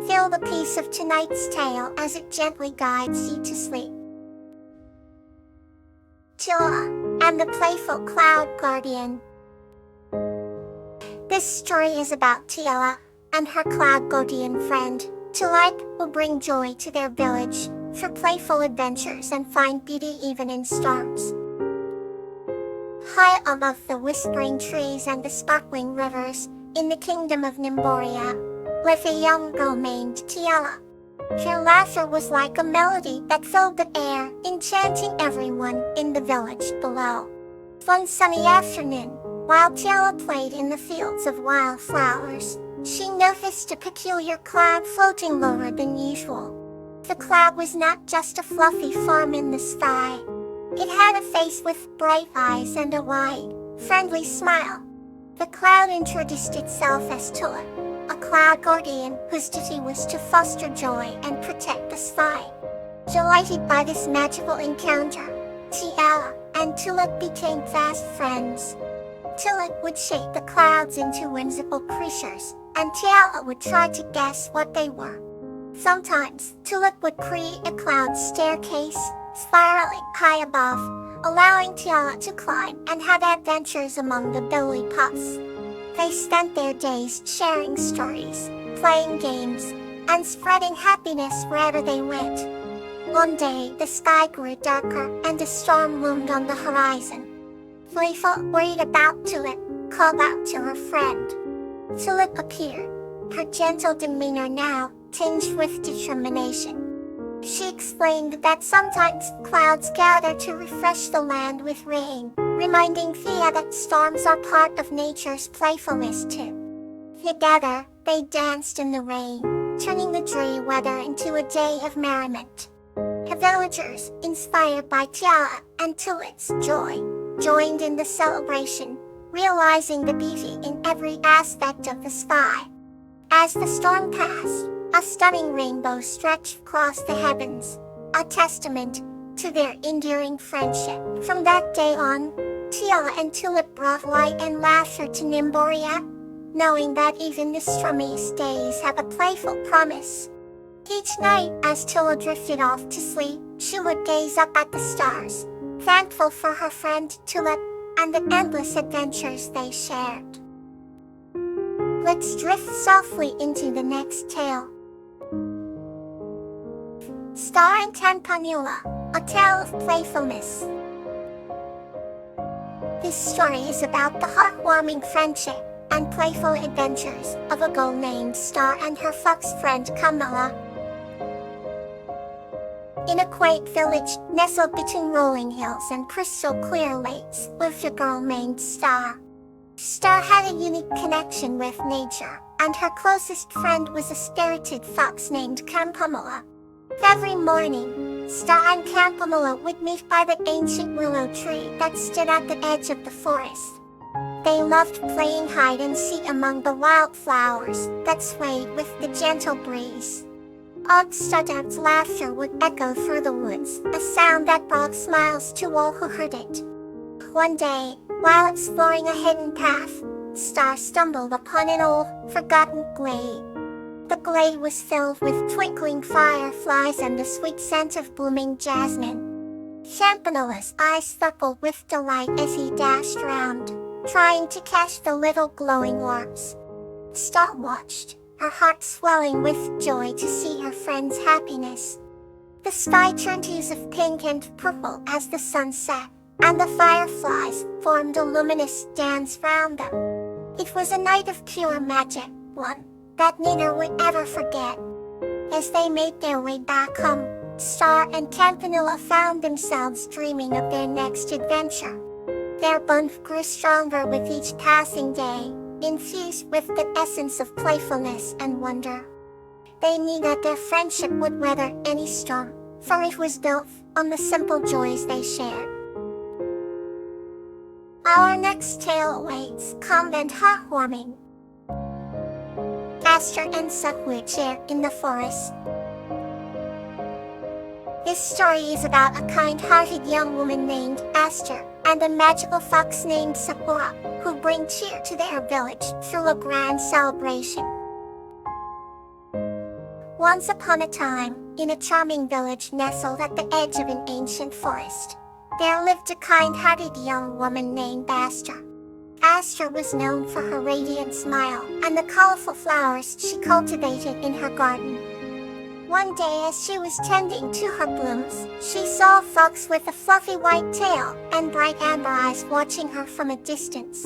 Feel the peace of tonight's tale as it gently guides you to sleep. Tila and the Playful Cloud Guardian. This story is about Tila and her cloud guardian friend, Tila, who bring joy to their village for playful adventures and find beauty even in storms. High above the whispering trees and the sparkling rivers, in the kingdom of Nimboria, lived a young girl named Tila. Her laughter was like a melody that filled the air, enchanting everyone in the village below. One sunny afternoon, while Tila played in the fields of wildflowers, she noticed a peculiar cloud floating lower than usual. The cloud was not just a fluffy form in the sky. It had a face with bright eyes and a wide, friendly smile. The cloud introduced itself as Tila, a cloud guardian whose duty was to foster joy and protect the sky. Delighted by this magical encounter, Tila and Tila became fast friends. Tila would shape the clouds into whimsical creatures, and Tila would try to guess what they were. Sometimes, Tila would create a cloud staircase, spiraling high above, allowing Tila to climb and have adventures among the lily pots. They spent their days sharing stories, playing games, and spreading happiness wherever they went. One day, the sky grew darker and a storm loomed on the horizon. Playful, worried about Tila, called out to her friend. Tila appeared, her gentle demeanor now tinged with determination. She explained that sometimes clouds gather to refresh the land with rain, reminding Thea that storms are part of nature's playfulness too. Together, they danced in the rain, turning the dreary weather into a day of merriment. The villagers, inspired by Tiala and Tila's joy, joined in the celebration, realizing the beauty in every aspect of the sky. As the storm passed, a stunning rainbow stretched across the heavens, a testament to their enduring friendship. From that day on, Tiala and Tulip brought light and laughter to Nimboria, knowing that even the stormiest days have a playful promise. Each night, as Tila drifted off to sleep, she would gaze up at the stars, thankful for her friend Tulip and the endless adventures they shared. Let's drift softly into the next tale. Star and Campanula, a tale of playfulness. This story is about the heartwarming friendship and playful adventures of a girl named Star and her fox friend Camilla. In a quaint village nestled between rolling hills and crystal clear lakes lived a girl named Star. Star had a unique connection with nature, and her closest friend was a spirited fox named Campanula. Every morning, Star and Campanula would meet by the ancient willow tree that stood at the edge of the forest. They loved playing hide and seek among the wildflowers that swayed with the gentle breeze. Odd Student's laughter would echo through the woods, a sound that brought smiles to all who heard it. One day, while exploring a hidden path, Star stumbled upon an old, forgotten glade. The glade was filled with twinkling fireflies and the sweet scent of blooming jasmine. Campanula's eyes sparkled with delight as he dashed round, trying to catch the little glowing orbs. Star watched, her heart swelling with joy to see her friend's happiness. The sky turned hues of pink and purple as the sun set, and the fireflies formed a luminous dance round them. It was a night of pure magic, one that neither would ever forget. As they made their way back home, Star and Campanula found themselves dreaming of their next adventure. Their bond grew stronger with each passing day, infused with the essence of playfulness and wonder. They knew that their friendship would weather any storm, for it was built on the simple joys they shared. Our next tale awaits, calm and heartwarming. Aster and Suckwood share in the forest. This story is about a kind-hearted young woman named Aster and a magical fox named Sakura, who bring cheer to their village through a grand celebration. Once upon a time, in a charming village nestled at the edge of an ancient forest, there lived a kind-hearted young woman named Astra. Astra was known for her radiant smile and the colorful flowers she cultivated in her garden. One day as she was tending to her blooms, she saw a fox with a fluffy white tail and bright amber eyes watching her from a distance.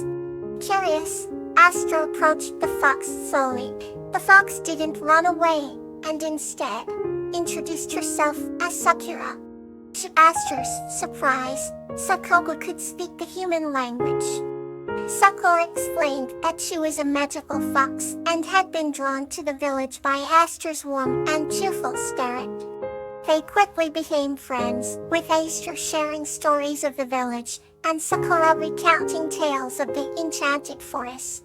Curious, Astra approached the fox slowly. The fox didn't run away, and instead introduced herself as Sakura. To Astra's surprise, Sakura could speak the human language. Sakura explained that she was a magical fox and had been drawn to the village by Astra's warm and cheerful spirit. They quickly became friends, with Astra sharing stories of the village and Sakura recounting tales of the enchanted forest.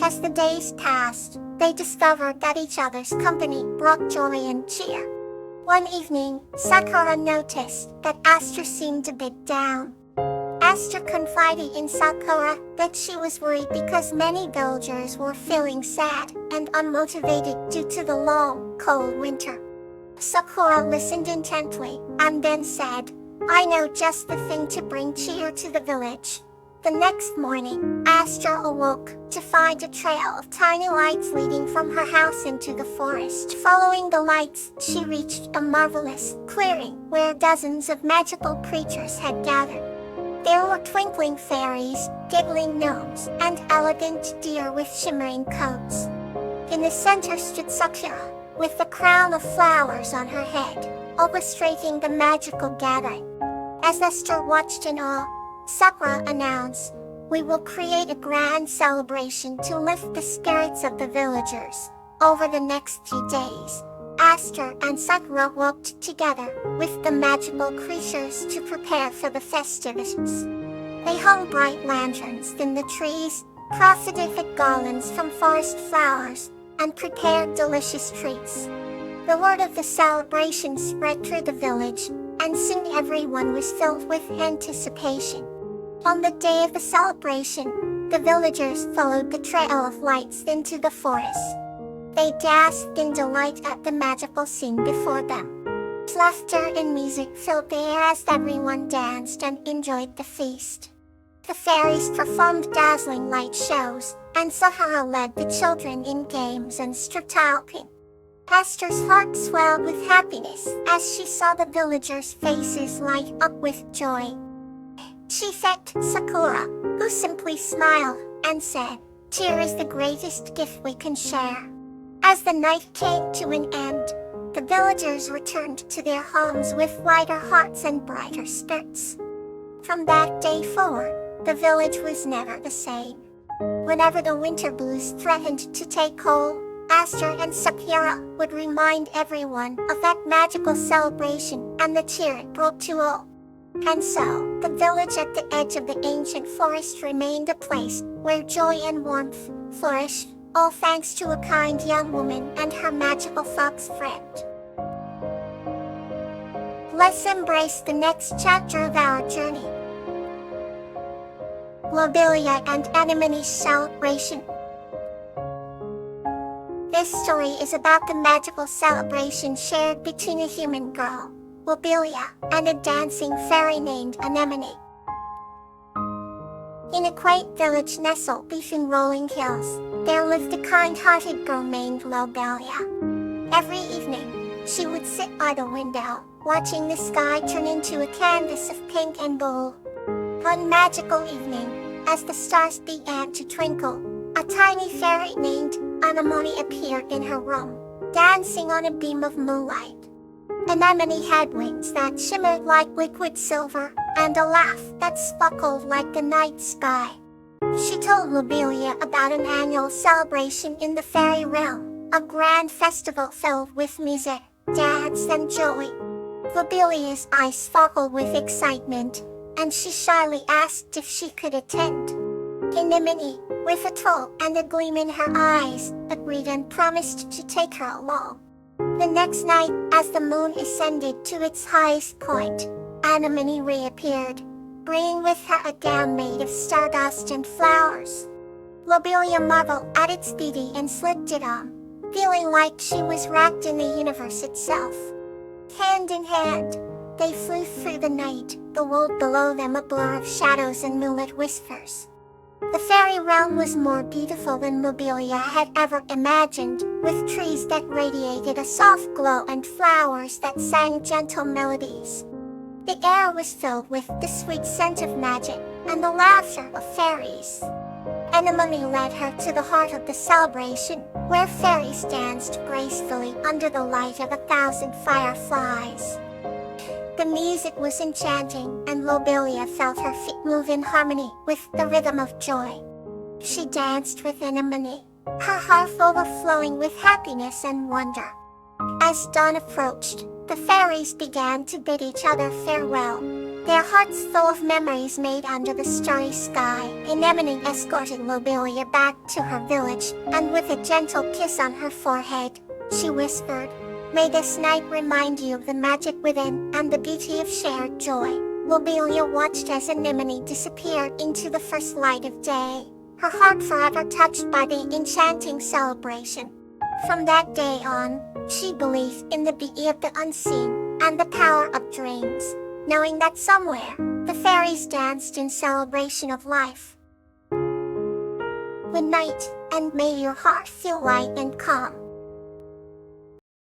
As the days passed, they discovered that each other's company brought joy and cheer. One evening, Sakura noticed that Astra seemed a bit down. Astra confided in Sakura that she was worried because many villagers were feeling sad and unmotivated due to the long, cold winter. Sakura listened intently and then said, "I know just the thing to bring cheer to the village." The next morning, Astra awoke to find a trail of tiny lights leading from her house into the forest. Following the lights, she reached a marvelous clearing where dozens of magical creatures had gathered. There were twinkling fairies, giggling gnomes, and elegant deer with shimmering coats. In the center stood Sakura, with the crown of flowers on her head, orchestrating the magical gathering. As Astra watched in awe, Sakura announced, "We will create a grand celebration to lift the spirits of the villagers." Over the next few days, Astra and Sakura worked together with the magical creatures to prepare for the festivities. They hung bright lanterns in the trees, crafted garlands from forest flowers, and prepared delicious treats. The word of the celebration spread through the village, and soon everyone was filled with anticipation. On the day of the celebration, the villagers followed the trail of lights into the forest. They gasped in delight at the magical scene before them. Laughter and music filled the air as everyone danced and enjoyed the feast. The fairies performed dazzling light shows, and Sakura led the children in games and strutting. Astra's heart swelled with happiness as she saw the villagers' faces light up with joy. She thanked Sakura, who simply smiled and said, "Cheer is the greatest gift we can share." As the night came to an end, the villagers returned to their homes with lighter hearts and brighter spirits. From that day forward, the village was never the same. Whenever the winter blues threatened to take hold, Astra and Sakura would remind everyone of that magical celebration and the cheer it brought to all. And so, the village at the edge of the ancient forest remained a place where joy and warmth flourished, all thanks to a kind young woman and her magical fox friend. Let's embrace the next chapter of our journey. Lobelia and Anemone's celebration. This story is about the magical celebration shared between a human girl, Lobelia, and a dancing fairy named Anemone. In a quaint village nestled between rolling hills, there lived a kind-hearted girl named Lobelia. Every evening, she would sit by the window, watching the sky turn into a canvas of pink and gold. One magical evening, as the stars began to twinkle, a tiny fairy named Anemone appeared in her room, dancing on a beam of moonlight. Anemone had wings that shimmered like liquid silver, and a laugh that sparkled like the night sky. She told Lobelia about an annual celebration in the fairy realm, a grand festival filled with music, dance, and joy. Lobelia's eyes sparkled with excitement, and she shyly asked if she could attend. Anemone, with a twinkle and a gleam in her eyes, agreed and promised to take her along. The next night, as the moon ascended to its highest point, Anemone reappeared, bringing with her a gown made of stardust and flowers. Lobelia marveled at its beauty and slipped it on, feeling like she was wrapped in the universe itself. Hand in hand, they flew through the night, the world below them a blur of shadows and moonlit whispers. The fairy realm was more beautiful than Mobilia had ever imagined, with trees that radiated a soft glow and flowers that sang gentle melodies. The air was filled with the sweet scent of magic and the laughter of fairies. Anemone led her to the heart of the celebration, where fairies danced gracefully under the light of 1,000 fireflies. The music was enchanting, and Lobelia felt her feet move in harmony with the rhythm of joy. She danced with Anemone, her heart overflowing with happiness and wonder. As dawn approached, the fairies began to bid each other farewell, their hearts full of memories made under the starry sky. Anemone escorted Lobelia back to her village, and with a gentle kiss on her forehead, she whispered, "May this night remind you of the magic within and the beauty of shared joy." Lobelia watched as Anemone disappeared into the first light of day, her heart forever touched by the enchanting celebration. From that day on, she believed in the beauty of the unseen and the power of dreams, knowing that somewhere, the fairies danced in celebration of life. Good night, and may your heart feel light and calm.